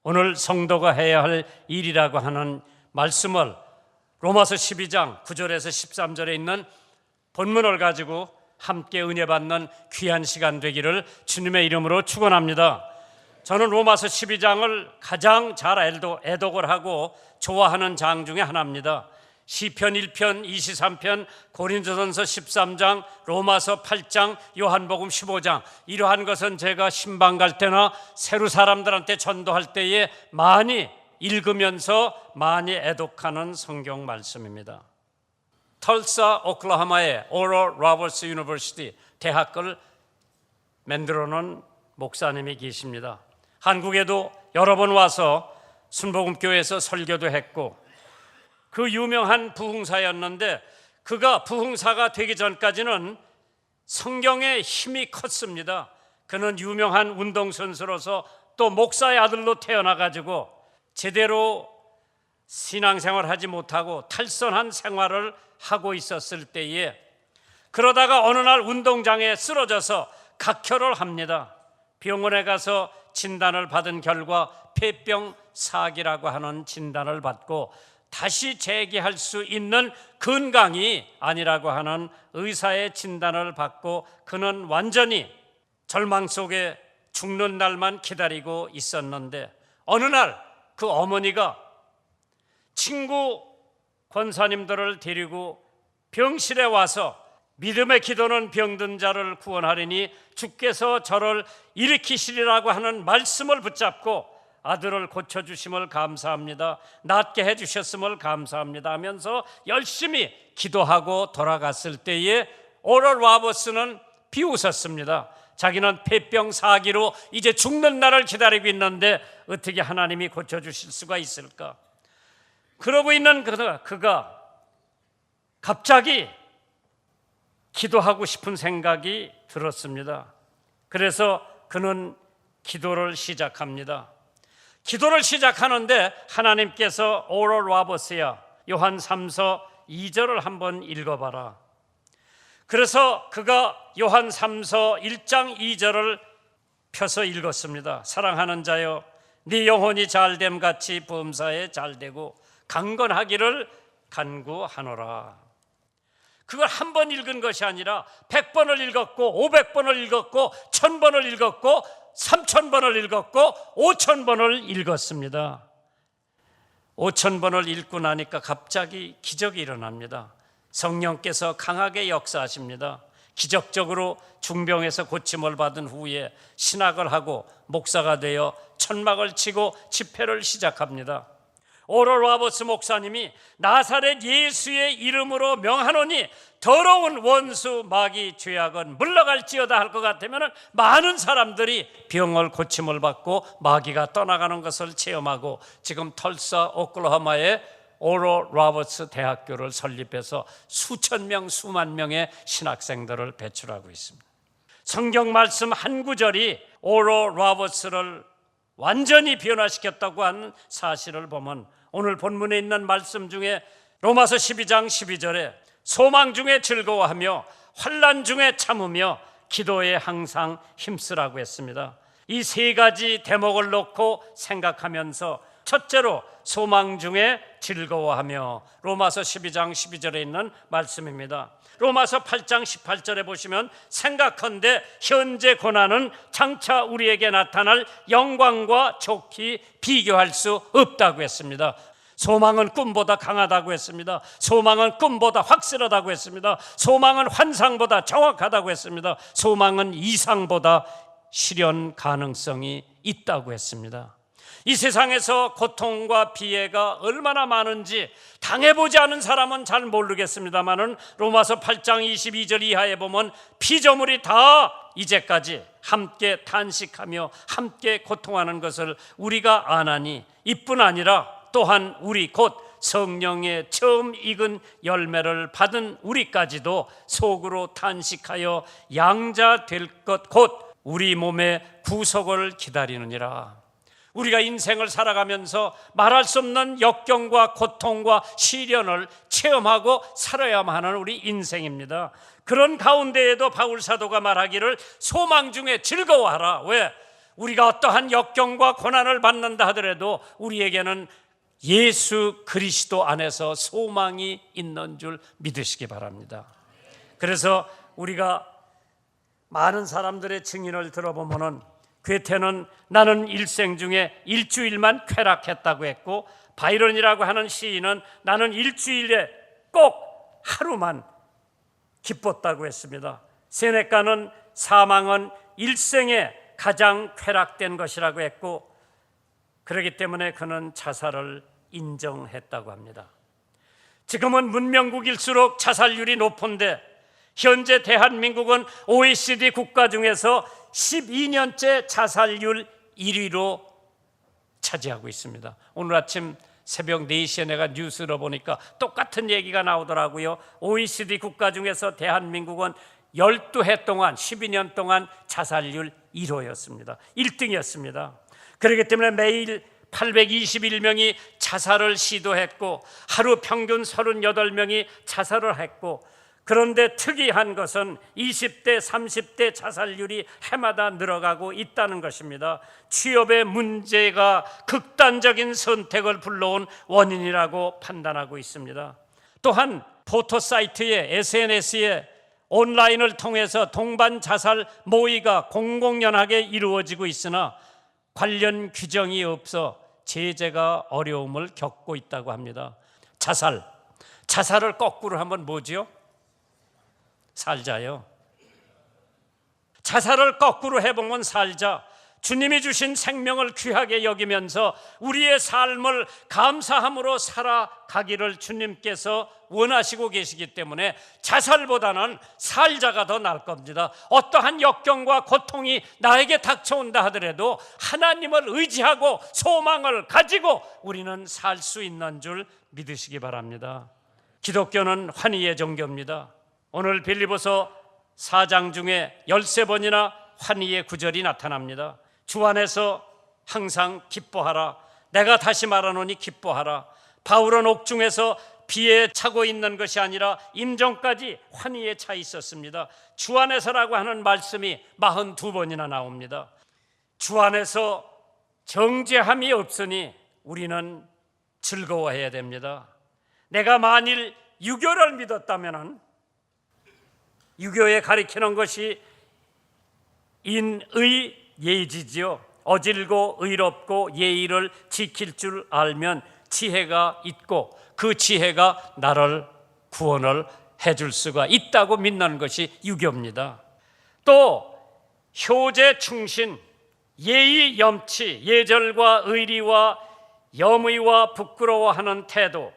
오늘 성도가 해야 할 일이라고 하는 말씀을 로마서 12장 9절에서 13절에 있는 본문을 가지고 함께 은혜 받는 귀한 시간 되기를 주님의 이름으로 축원합니다. 저는 로마서 12장을 가장 잘 애독을 하고 좋아하는 장 중에 하나입니다. 시편 1편, 23편, 고린도전서 13장, 로마서 8장, 요한복음 15장, 이러한 것은 제가 신방 갈 때나 새로 사람들한테 전도할 때에 많이 읽으면서 많이 애독하는 성경 말씀입니다. 털사 오클라호마의 오럴 로버츠 유니버시티 대학을 만들어 놓은 목사님이 계십니다. 한국에도 여러 번 와서 순복음교회에서 설교도 했고 그 유명한 부흥사였는데 그가 부흥사가 되기 전까지는 성경의 힘이 컸습니다. 그는 유명한 운동선수로서 또 목사의 아들로 태어나가지고 제대로 신앙생활을 하지 못하고 탈선한 생활을 하고 있었을 때에 그러다가 어느 날 운동장에 쓰러져서 각혈을 합니다. 병원에 가서 진단을 받은 결과 폐병 사기라고 하는 진단을 받고 다시 재기할 수 있는 건강이 아니라고 하는 의사의 진단을 받고 그는 완전히 절망 속에 죽는 날만 기다리고 있었는데 어느 날 그 어머니가 친구 권사님들을 데리고 병실에 와서 믿음의 기도는 병든 자를 구원하리니 주께서 저를 일으키시리라고 하는 말씀을 붙잡고 아들을 고쳐주심을 감사합니다, 낫게 해주셨음을 감사합니다 하면서 열심히 기도하고 돌아갔을 때에 오럴 로버츠는 비웃었습니다. 자기는 폐병 사기로 이제 죽는 날을 기다리고 있는데 어떻게 하나님이 고쳐주실 수가 있을까? 그러고 있는 그가 갑자기 기도하고 싶은 생각이 들었습니다. 그래서 그는 기도를 시작합니다. 기도를 시작하는데 하나님께서 오럴 로버츠야 요한 3서 2절을 한번 읽어봐라. 그래서 그가 요한 3서 1장 2절을 펴서 읽었습니다. 사랑하는 자여 네 영혼이 잘됨 같이 범사에 잘되고 강건하기를 간구하노라. 그걸 한 번 읽은 것이 아니라 100번을 읽었고 500번을 읽었고 1000번을 읽었고 3000번을 읽었고 5000번을 읽었습니다. 5000번을 읽고 나니까 갑자기 기적이 일어납니다. 성령께서 강하게 역사하십니다. 기적적으로 중병에서 고침을 받은 후에 신학을 하고 목사가 되어 천막을 치고 집회를 시작합니다. 오럴 로버츠 목사님이 나사렛 예수의 이름으로 명하노니 더러운 원수 마귀 죄악은 물러갈지어다 할 것 같으면 많은 사람들이 병을 고침을 받고 마귀가 떠나가는 것을 체험하고 지금 털사 오클라호마의 오럴 로버츠 대학교를 설립해서 수천 명 수만 명의 신학생들을 배출하고 있습니다. 성경 말씀 한 구절이 오럴 로버츠를 완전히 변화시켰다고 하는 사실을 보면 오늘 본문에 있는 말씀 중에 로마서 12장 12절에 소망 중에 즐거워하며 환난 중에 참으며 기도에 항상 힘쓰라고 했습니다. 이 세 가지 대목을 놓고 생각하면서 첫째로 소망 중에 즐거워하며 로마서 12장 12절에 있는 말씀입니다. 로마서 8장 18절에 보시면 생각컨대 현재 고난은 장차 우리에게 나타날 영광과 좋게 비교할 수 없다고 했습니다. 소망은 꿈보다 강하다고 했습니다. 소망은 꿈보다 확실하다고 했습니다. 소망은 환상보다 정확하다고 했습니다. 소망은 이상보다 실현 가능성이 있다고 했습니다. 이 세상에서 고통과 피해가 얼마나 많은지 당해보지 않은 사람은 잘 모르겠습니다만은 로마서 8장 22절 이하에 보면 피조물이 다 이제까지 함께 탄식하며 함께 고통하는 것을 우리가 아나니 이뿐 아니라 또한 우리 곧 성령의 처음 익은 열매를 받은 우리까지도 속으로 탄식하여 양자 될 것 곧 우리 몸의 구속을 기다리느니라. 우리가 인생을 살아가면서 말할 수 없는 역경과 고통과 시련을 체험하고 살아야만 하는 우리 인생입니다. 그런 가운데에도 바울 사도가 말하기를 소망 중에 즐거워하라. 왜? 우리가 어떠한 역경과 고난을 받는다 하더라도 우리에게는 예수 그리스도 안에서 소망이 있는 줄 믿으시기 바랍니다. 그래서 우리가 많은 사람들의 증인을 들어보면은 괴테는 나는 일생 중에 일주일만 쾌락했다고 했고, 바이런이라고 하는 시인은 나는 일주일에 꼭 하루만 기뻤다고 했습니다. 세네카는 사망은 일생에 가장 쾌락된 것이라고 했고, 그렇기 때문에 그는 자살을 인정했다고 합니다. 지금은 문명국일수록 자살률이 높은데 현재 대한민국은 OECD 국가 중에서 12년째 자살률 1위로 차지하고 있습니다. 오늘 아침 새벽 4시에 내가 뉴스를 보니까 똑같은 얘기가 나오더라고요. OECD 국가 중에서 대한민국은 12해 동안 12년 동안 자살률 1호였습니다. 1등이었습니다. 그렇기 때문에 매일 821명이 자살을 시도했고 하루 평균 38명이 자살을 했고, 그런데 특이한 것은 20대, 30대 자살률이 해마다 늘어가고 있다는 것입니다. 취업의 문제가 극단적인 선택을 불러온 원인이라고 판단하고 있습니다. 또한 포토 사이트에 SNS에 온라인을 통해서 동반 자살 모의가 공공연하게 이루어지고 있으나 관련 규정이 없어 제재가 어려움을 겪고 있다고 합니다. 자살을 거꾸로 하면 뭐지요? 살자요. 자살을 거꾸로 해보면 살자. 주님이 주신 생명을 귀하게 여기면서 우리의 삶을 감사함으로 살아가기를 주님께서 원하시고 계시기 때문에 자살보다는 살자가 더 나을 겁니다. 어떠한 역경과 고통이 나에게 닥쳐온다 하더라도 하나님을 의지하고 소망을 가지고 우리는 살 수 있는 줄 믿으시기 바랍니다. 기독교는 환희의 종교입니다. 오늘 빌립보서 4장 중에 13번이나 환희의 구절이 나타납니다. 주 안에서 항상 기뻐하라. 내가 다시 말하노니 기뻐하라. 바울은 옥중에서 비에 차고 있는 것이 아니라 임종까지 환희에 차 있었습니다. 주 안에서라고 하는 말씀이 42번이나 나옵니다. 주 안에서 정죄함이 없으니 우리는 즐거워해야 됩니다. 내가 만일 유교를 믿었다면 유교에 가리키는 것이 인의 예지지요. 어질고 의롭고 예의를 지킬 줄 알면 지혜가 있고 그 지혜가 나를 구원을 해줄 수가 있다고 믿는 것이 유교입니다. 또 효제 충신, 예의 염치, 예절과 의리와 염의와 부끄러워하는 태도,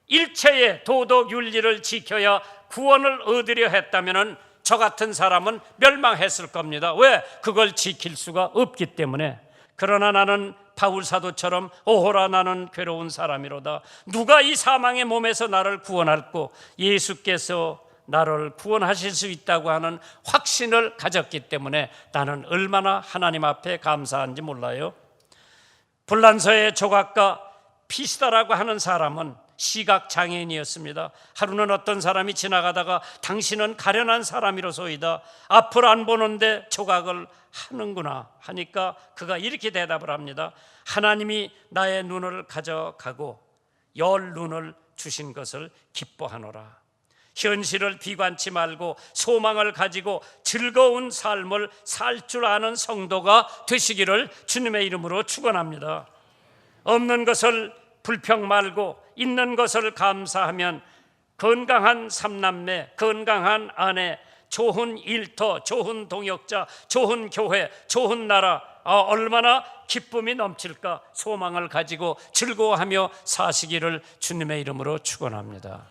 일체의 도덕 윤리를 지켜야 구원을 얻으려 했다면 저 같은 사람은 멸망했을 겁니다. 왜? 그걸 지킬 수가 없기 때문에. 그러나 나는 바울 사도처럼 오호라 나는 괴로운 사람이로다. 누가 이 사망의 몸에서 나를 구원할꼬? 예수께서 나를 구원하실 수 있다고 하는 확신을 가졌기 때문에 나는 얼마나 하나님 앞에 감사한지 몰라요. 불란서의 조각가 피시다라고 하는 사람은 시각장애인이었습니다. 하루는 어떤 사람이 지나가다가 당신은 가련한 사람이로소이다. 앞을 안 보는데 조각을 하는구나 하니까 그가 이렇게 대답을 합니다. 하나님이 나의 눈을 가져가고 열 눈을 주신 것을 기뻐하노라. 현실을 비관치 말고 소망을 가지고 즐거운 삶을 살 줄 아는 성도가 되시기를 주님의 이름으로 축원합니다. 없는 것을 불평 말고 있는 것을 감사하면 건강한 삼남매, 건강한 아내, 좋은 일터, 좋은 동역자, 좋은 교회, 좋은 나라, 얼마나 기쁨이 넘칠까. 소망을 가지고 즐거워하며 사시기를 주님의 이름으로 축원합니다.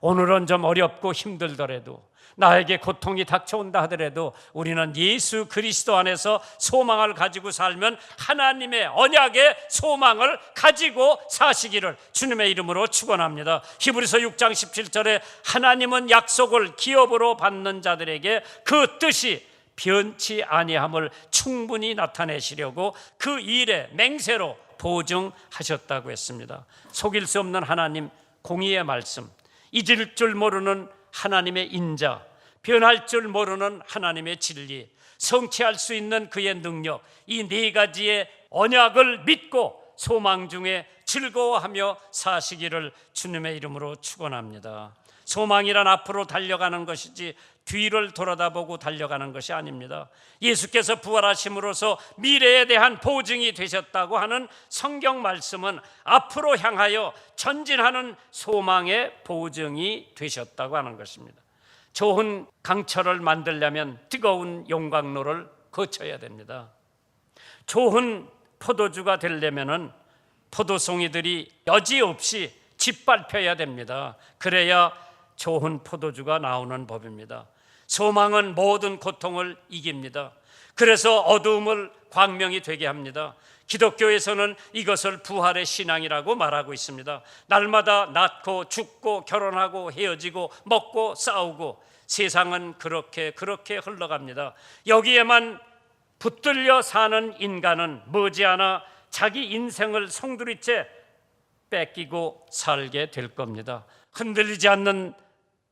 오늘은 좀 어렵고 힘들더라도, 나에게 고통이 닥쳐온다 하더라도 우리는 예수 그리스도 안에서 소망을 가지고 살면 하나님의 언약의 소망을 가지고 사시기를 주님의 이름으로 축원합니다. 히브리서 6장 17절에 하나님은 약속을 기업으로 받는 자들에게 그 뜻이 변치 아니함을 충분히 나타내시려고 그 일에 맹세로 보증하셨다고 했습니다. 속일 수 없는 하나님 공의의 말씀, 잊을 줄 모르는 하나님의 인자, 변할 줄 모르는 하나님의 진리, 성취할 수 있는 그의 능력, 이 네 가지의 언약을 믿고 소망 중에 즐거워하며 사시기를 주님의 이름으로 축원합니다. 소망이란 앞으로 달려가는 것이지 뒤를 돌아다보고 달려가는 것이 아닙니다. 예수께서 부활하심으로써 미래에 대한 보증이 되셨다고 하는 성경 말씀은 앞으로 향하여 전진하는 소망의 보증이 되셨다고 하는 것입니다. 좋은 강철을 만들려면 뜨거운 용광로를 거쳐야 됩니다. 좋은 포도주가 되려면 포도송이들이 여지없이 짓밟혀야 됩니다. 그래야 좋은 포도주가 나오는 법입니다. 소망은 모든 고통을 이깁니다. 그래서 어두움을 광명이 되게 합니다. 기독교에서는 이것을 부활의 신앙이라고 말하고 있습니다. 날마다 낳고 죽고 결혼하고 헤어지고 먹고 싸우고 세상은 그렇게 흘러갑니다. 여기에만 붙들려 사는 인간은 머지않아 자기 인생을 송두리째 뺏기고 살게 될 겁니다. 흔들리지 않는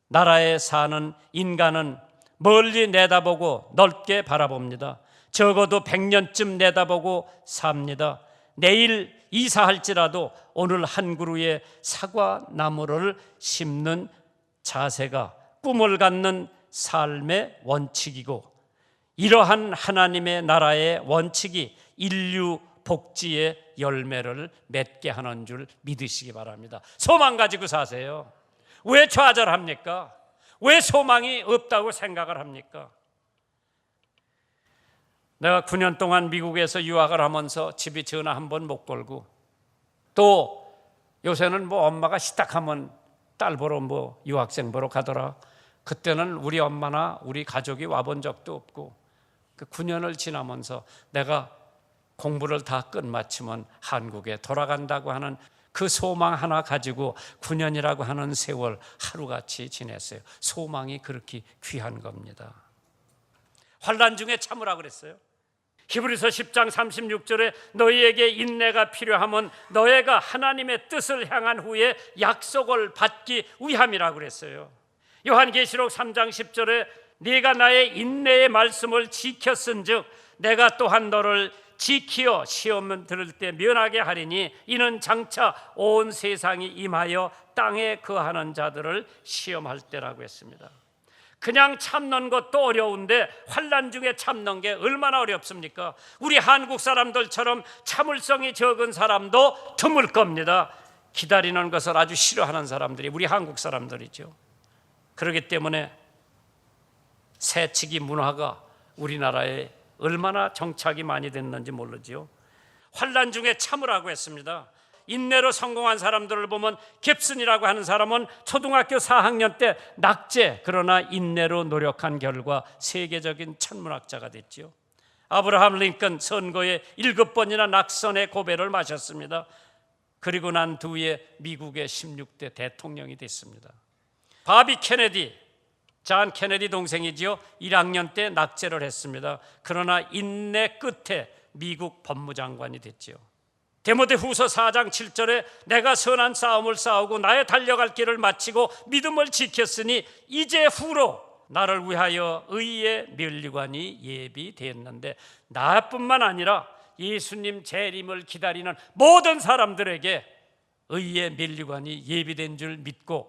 나라에 사는 인간은 멀리 내다보고 넓게 바라봅니다. 적어도 100년쯤 내다보고 삽니다. 내일 이사할지라도 오늘 한 그루의 사과나무를 심는 자세가 꿈을 갖는 삶의 원칙이고, 이러한 하나님의 나라의 원칙이 인류 복지의 열매를 맺게 하는 줄 믿으시기 바랍니다. 소망 가지고 사세요. 왜 좌절합니까? 왜 소망이 없다고 생각을 합니까? 내가 9년 동안 미국에서 유학을 하면서 집에 전화 한 번 못 걸고, 또 요새는 뭐 엄마가 시딱하면 딸 보러 뭐 유학생 보러 가더라. 그때는 우리 엄마나 우리 가족이 와본 적도 없고, 그 9년을 지나면서 내가 공부를 다 끝마치면 한국에 돌아간다고 하는 그 소망 하나 가지고 9년이라고 하는 세월 하루같이 지냈어요. 소망이 그렇게 귀한 겁니다. 환난 중에 참으라 그랬어요. 히브리서 10장 36절에 너희에게 인내가 필요하면 너희가 하나님의 뜻을 향한 후에 약속을 받기 위함이라고 그랬어요. 요한계시록 3장 10절에 네가 나의 인내의 말씀을 지켰은즉 내가 또한 너를 지키어 시험을 들을 때 면하게 하리니 이는 장차 온 세상이 임하여 땅에 거하는 자들을 시험할 때라고 했습니다. 그냥 참는 것도 어려운데 환난 중에 참는 게 얼마나 어렵습니까? 우리 한국 사람들처럼 참을성이 적은 사람도 드물 겁니다. 기다리는 것을 아주 싫어하는 사람들이 우리 한국 사람들이죠. 그렇기 때문에 새치기 문화가 우리나라에 얼마나 정착이 많이 됐는지 모르지요. 환난 중에 참으라고 했습니다. 인내로 성공한 사람들을 보면 깁슨이라고 하는 사람은 초등학교 4학년 때 낙제, 그러나 인내로 노력한 결과 세계적인 천문학자가 됐지요. 아브라함 링컨 선거에 7번이나 낙선의 고배를 마셨습니다. 그리고 난 뒤에 미국의 16대 대통령이 됐습니다. 바비 케네디, 존 케네디 동생이지요. 1학년 때 낙제를 했습니다. 그러나 인내 끝에 미국 법무장관이 됐지요. 디모데후서 4장 7절에 내가 선한 싸움을 싸우고 나의 달려갈 길을 마치고 믿음을 지켰으니 이제 후로 나를 위하여 의의 면류관이 예비되었는데, 나뿐만 아니라 예수님 재림을 기다리는 모든 사람들에게 의의 면류관이 예비된 줄 믿고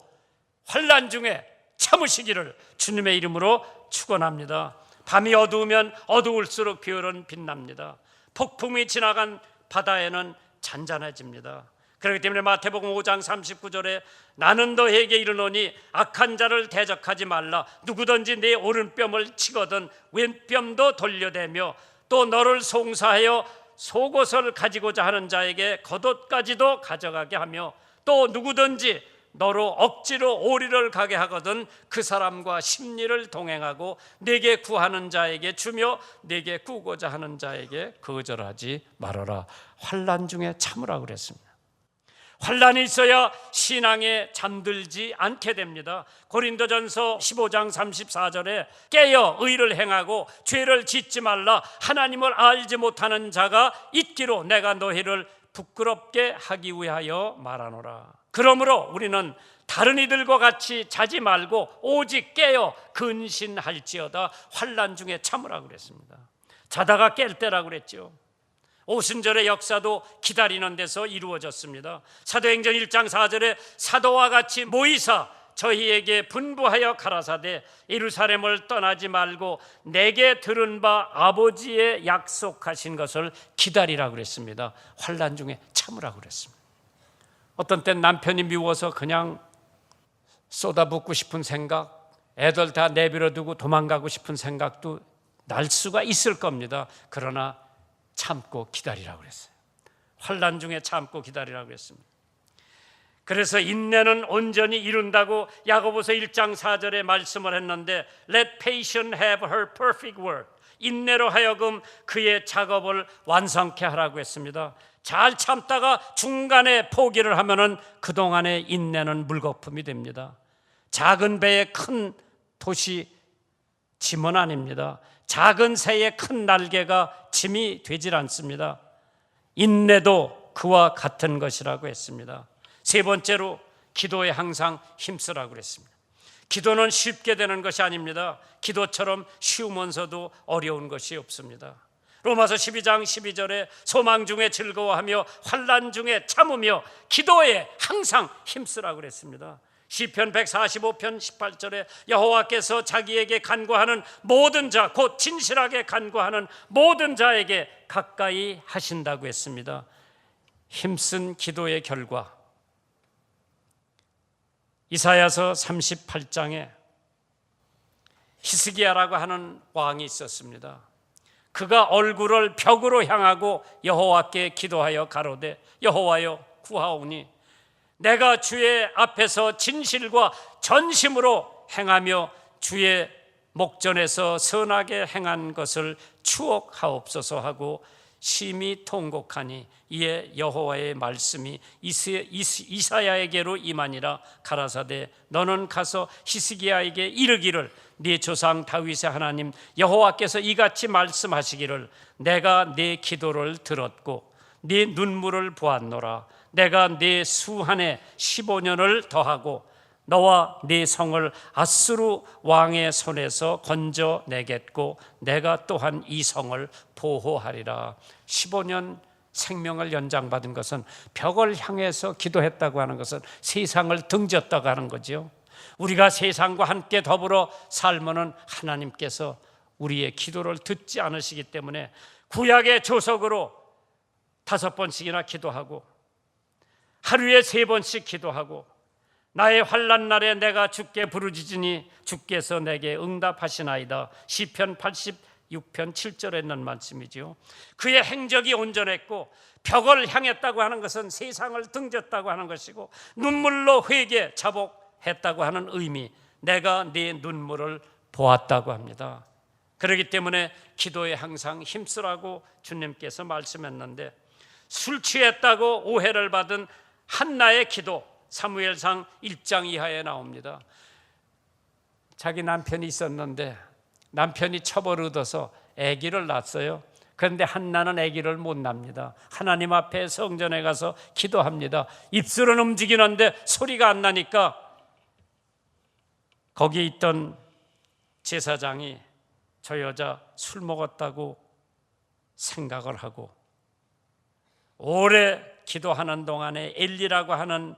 환난 중에 참으시기를 주님의 이름으로 축원합니다. 밤이 어두우면 어두울수록 별은 빛납니다. 폭풍이 지나간 바다에는 잔잔해집니다. 그렇기 때문에 마태복음 5장 39절에 나는 너에게 이르노니 악한 자를 대적하지 말라. 누구든지 내 오른뺨을 치거든 왼뺨도 돌려대며 또 너를 송사하여 속옷을 가지고자 하는 자에게 겉옷까지도 가져가게 하며 또 누구든지 너로 억지로 오리를 가게 하거든 그 사람과 심리를 동행하고 내게 구하는 자에게 주며 내게 구고자 하는 자에게 거절하지 말아라. 환난 중에 참으라 그랬습니다. 환난이 있어야 신앙에 잠들지 않게 됩니다. 고린도전서 15장 34절에 깨어 의를 행하고 죄를 짓지 말라. 하나님을 알지 못하는 자가 있기로 내가 너희를 부끄럽게 하기 위하여 말하노라. 그러므로 우리는 다른 이들과 같이 자지 말고 오직 깨어 근신할지어다. 환난 중에 참으라고 그랬습니다. 자다가 깰 때라고 그랬죠. 오순절의 역사도 기다리는 데서 이루어졌습니다. 사도행전 1장 4절에 사도와 같이 모이사 저희에게 분부하여 가라사대 예루살렘을 떠나지 말고 내게 들은 바 아버지의 약속하신 것을 기다리라고 그랬습니다. 환난 중에 참으라고 그랬습니다. 어떤 땐 남편이 미워서 그냥 쏟아붓고 싶은 생각, 애들 다 내버려두고 도망가고 싶은 생각도 날 수가 있을 겁니다. 그러나 참고 기다리라고 그랬어요. 환난 중에 참고 기다리라고 그랬습니다. 그래서 인내는 온전히 이룬다고 야고보서 1장 4절에 말씀을 했는데 Let patience have her perfect work. 인내로 하여금 그의 작업을 완성케 하라고 했습니다. 잘 참다가 중간에 포기를 하면은 그동안의 인내는 물거품이 됩니다. 작은 배에 큰 돛이 짐은 아닙니다. 작은 새의 큰 날개가 짐이 되질 않습니다. 인내도 그와 같은 것이라고 했습니다. 세 번째로 기도에 항상 힘쓰라고 그랬습니다. 기도는 쉽게 되는 것이 아닙니다. 기도처럼 쉬우면서도 어려운 것이 없습니다. 로마서 12장 12절에 소망 중에 즐거워하며 환난 중에 참으며 기도에 항상 힘쓰라고 그랬습니다. 시편 145편 18절에 여호와께서 자기에게 간구하는 모든 자, 곧 진실하게 간구하는 모든 자에게 가까이 하신다고 했습니다. 힘쓴 기도의 결과, 이사야서 38장에 히스기야라고 하는 왕이 있었습니다. 그가 얼굴을 벽으로 향하고 여호와께 기도하여 가로되 여호와여 구하오니 내가 주의 앞에서 진실과 전심으로 행하며 주의 목전에서 선하게 행한 것을 추억하옵소서 하고 심히 통곡하니 이에 여호와의 말씀이 이사야에게로 임하니라. 가라사대 너는 가서 히스기야에게 이르기를 네 조상 다윗의 하나님 여호와께서 이같이 말씀하시기를 내가 네 기도를 들었고 네 눈물을 보았노라. 내가 네 수한에 15년을 더하고 너와 네 성을 아수르 왕의 손에서 건져내겠고 내가 또한 이 성을 보호하리라. 15년 생명을 연장받은 것은 벽을 향해서 기도했다고 하는 것은 세상을 등졌다고 하는 거죠. 우리가 세상과 함께 더불어 살면은 하나님께서 우리의 기도를 듣지 않으시기 때문에 구약의 조석으로 5번씩이나 기도하고 하루에 3번씩 기도하고 나의 환난 날에 내가 주께 부르짖으니 주께서 내게 응답하시나이다. 시편 86편 7절에 있는 말씀이죠. 그의 행적이 온전했고 벽을 향했다고 하는 것은 세상을 등졌다고 하는 것이고 눈물로 회개 자복했다고 하는 의미, 내가 네 눈물을 보았다고 합니다. 그렇기 때문에 기도에 항상 힘쓰라고 주님께서 말씀했는데 술 취했다고 오해를 받은 한나의 기도, 사무엘상 1장 이하에 나옵니다. 자기 남편이 있었는데 남편이 처벌을 얻어서 아기를 낳았어요. 그런데 한나는 아기를 못 낳습니다. 하나님 앞에 성전에 가서 기도합니다. 입술은 움직이는데 소리가 안 나니까 거기 있던 제사장이 저 여자 술 먹었다고 생각을 하고 오래 기도하는 동안에 엘리라고 하는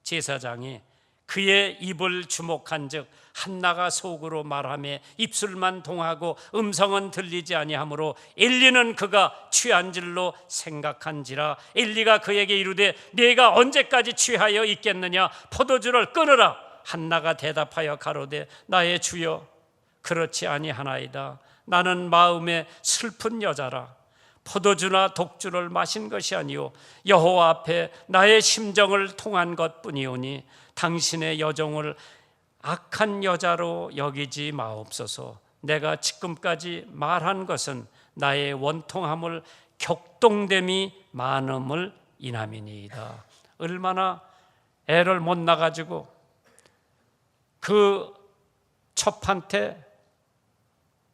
제사장이 그의 입을 주목한 즉 한나가 속으로 말하며 입술만 동하고 음성은 들리지 아니하므로 엘리는 그가 취한 줄로 생각한지라. 엘리가 그에게 이르되 네가 언제까지 취하여 있겠느냐, 포도주를 끊으라. 한나가 대답하여 가로되 나의 주여 그렇지 아니하나이다. 나는 마음에 슬픈 여자라. 포도주나 독주를 마신 것이 아니요 여호와 앞에 나의 심정을 통한 것뿐이오니 당신의 여종을 악한 여자로 여기지 마옵소서. 내가 지금까지 말한 것은 나의 원통함을 격동됨이 많음을 인함이니이다. 얼마나 애를 못 낳아가지고 그 첩한테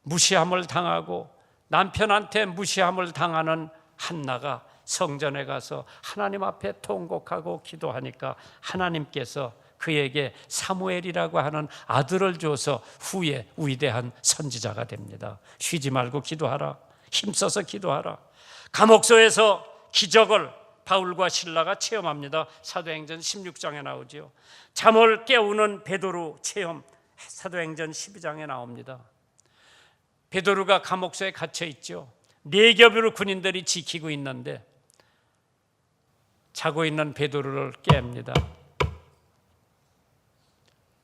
무시함을 당하고 남편한테 무시함을 당하는 한나가 성전에 가서 하나님 앞에 통곡하고 기도하니까 하나님께서 그에게 사무엘이라고 하는 아들을 줘서 후에 위대한 선지자가 됩니다. 쉬지 말고 기도하라. 힘써서 기도하라. 감옥소에서 기적을 바울과 실라가 체험합니다. 사도행전 16장에 나오죠. 잠을 깨우는 베드로 체험 사도행전 12장에 나옵니다. 베드로가 감옥소에 갇혀 있죠. 네 겹으로 군인들이 지키고 있는데 자고 있는 베드로를 깹니다.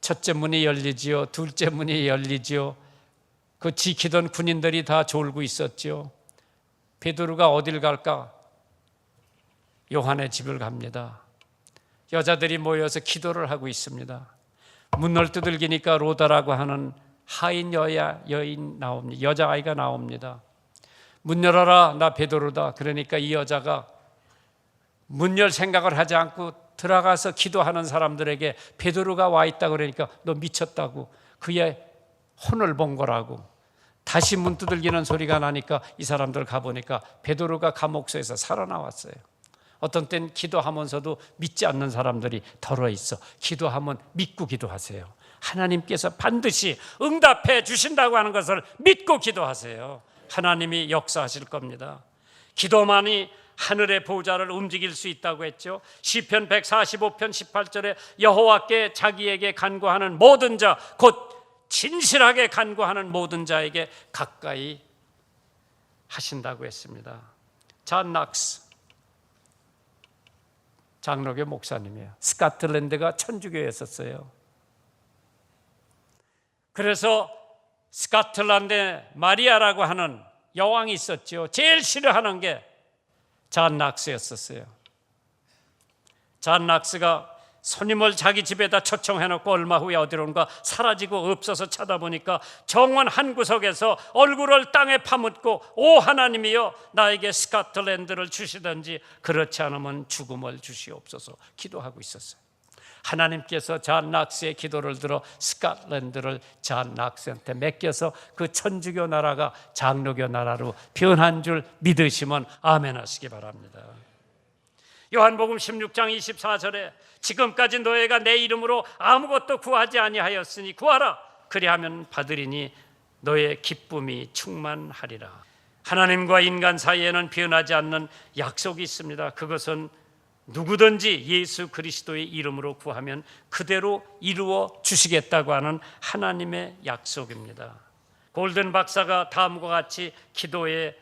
첫째 문이 열리지요. 둘째 문이 열리지요. 그 지키던 군인들이 다 졸고 있었죠. 베드로가 어딜 갈까? 요한의 집을 갑니다. 여자들이 모여서 기도를 하고 있습니다. 문을 두들기니까 로다라고 하는 하인 여인 나옵니다. 여자아이가 나옵니다. 문 열어라, 나 베드로다. 그러니까 이 여자가 문 열 생각을 하지 않고 들어가서 기도하는 사람들에게 베드로가 와 있다 그러니까 너 미쳤다고, 그의 혼을 본 거라고. 다시 문 두들기는 소리가 나니까 이 사람들 가보니까 베드로가 감옥소에서 살아나왔어요. 어떤 땐 기도하면서도 믿지 않는 사람들이 덜어 있어. 기도하면 믿고 기도하세요. 하나님께서 반드시 응답해 주신다고 하는 것을 믿고 기도하세요. 하나님이 역사하실 겁니다. 기도만이 하늘의 보좌를 움직일 수 있다고 했죠. 시편 145편 18절에 여호와께 자기에게 간구하는 모든 자, 곧 진실하게 간구하는 모든 자에게 가까이 하신다고 했습니다. 존 낙스 장로교 목사님이에요. 스코틀랜드가 천주교였었어요. 그래서 스코틀랜드에 마리아라고 하는 여왕이 있었죠. 제일 싫어하는 게 존 낙스였었어요. 존 낙스가 손님을 자기 집에다 초청해놓고 얼마 후에 어디론가 사라지고 없어서 찾아보니까 정원 한 구석에서 얼굴을 땅에 파묻고 오 하나님이여 나에게 스코틀랜드를 주시든지 그렇지 않으면 죽음을 주시옵소서 기도하고 있었어요. 하나님께서 존 낙스의 기도를 들어 스코틀랜드를 존 낙스한테 맡겨서 그 천주교 나라가 장로교 나라로 변한 줄 믿으시면 아멘 하시기 바랍니다. 요한복음 16장 24절에 지금까지 너희가 내 이름으로 아무것도 구하지 아니하였으니 구하라 그리하면 받으리니 너의 기쁨이 충만하리라. 하나님과 인간 사이에는 변하지 않는 약속이 있습니다. 그것은 누구든지 예수 그리스도의 이름으로 구하면 그대로 이루어 주시겠다고 하는 하나님의 약속입니다. 골든 박사가 다음과 같이 기도의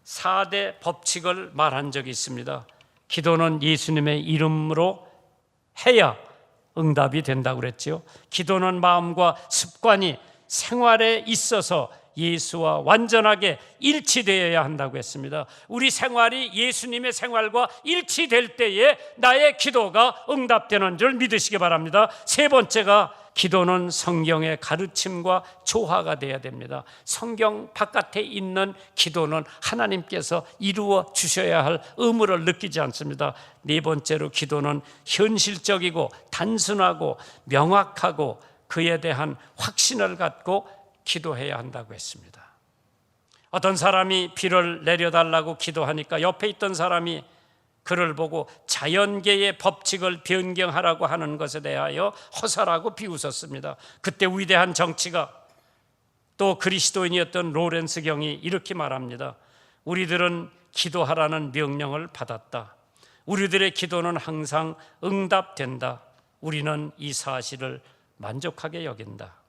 4대 법칙을 말한 적이 있습니다. 기도는 예수님의 이름으로 해야 응답이 된다고 그랬죠. 기도는 마음과 습관이 생활에 있어서 예수와 완전하게 일치되어야 한다고 했습니다. 우리 생활이 예수님의 생활과 일치될 때에 나의 기도가 응답되는 줄 믿으시기 바랍니다. 세 번째가 기도는 성경의 가르침과 조화가 되어야 됩니다. 성경 바깥에 있는 기도는 하나님께서 이루어 주셔야 할 의무를 느끼지 않습니다. 네 번째로 기도는 현실적이고 단순하고 명확하고 그에 대한 확신을 갖고 기도해야 한다고 했습니다. 어떤 사람이 비를 내려달라고 기도하니까 옆에 있던 사람이 그를 보고 자연계의 법칙을 변경하라고 하는 것에 대하여 허사라고 비웃었습니다. 그때 위대한 정치가 또 그리스도인이었던 로렌스 경이 이렇게 말합니다. 우리들은 기도하라는 명령을 받았다. 우리들의 기도는 항상 응답된다. 우리는 이 사실을 만족하게 여긴다.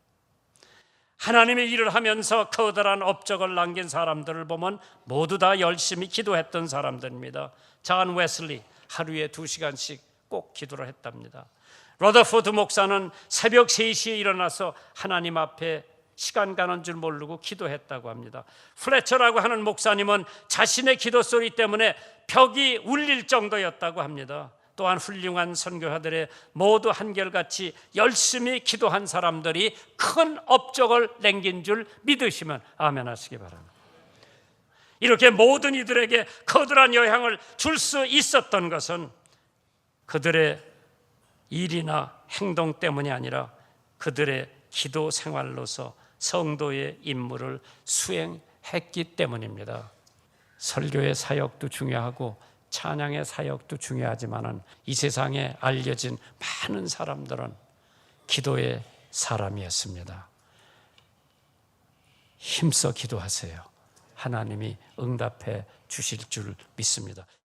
하나님의 일을 하면서 커다란 업적을 남긴 사람들을 보면 모두 다 열심히 기도했던 사람들입니다. 존 웨슬리 하루에 2시간씩 꼭 기도를 했답니다. 러더포드 목사는 새벽 3시에 일어나서 하나님 앞에 시간 가는 줄 모르고 기도했다고 합니다. 플래처라고 하는 목사님은 자신의 기도 소리 때문에 벽이 울릴 정도였다고 합니다. 또한 훌륭한 선교사들의 모두 한결같이 열심히 기도한 사람들이 큰 업적을 남긴 줄 믿으시면 아멘 하시기 바랍니다. 이렇게 모든 이들에게 커다란 영향을 줄 수 있었던 것은 그들의 일이나 행동 때문이 아니라 그들의 기도 생활로서 성도의 임무를 수행했기 때문입니다. 설교의 사역도 중요하고 찬양의 사역도 중요하지만 이 세상에 알려진 많은 사람들은 기도의 사람이었습니다. 힘써 기도하세요. 하나님이 응답해 주실 줄 믿습니다.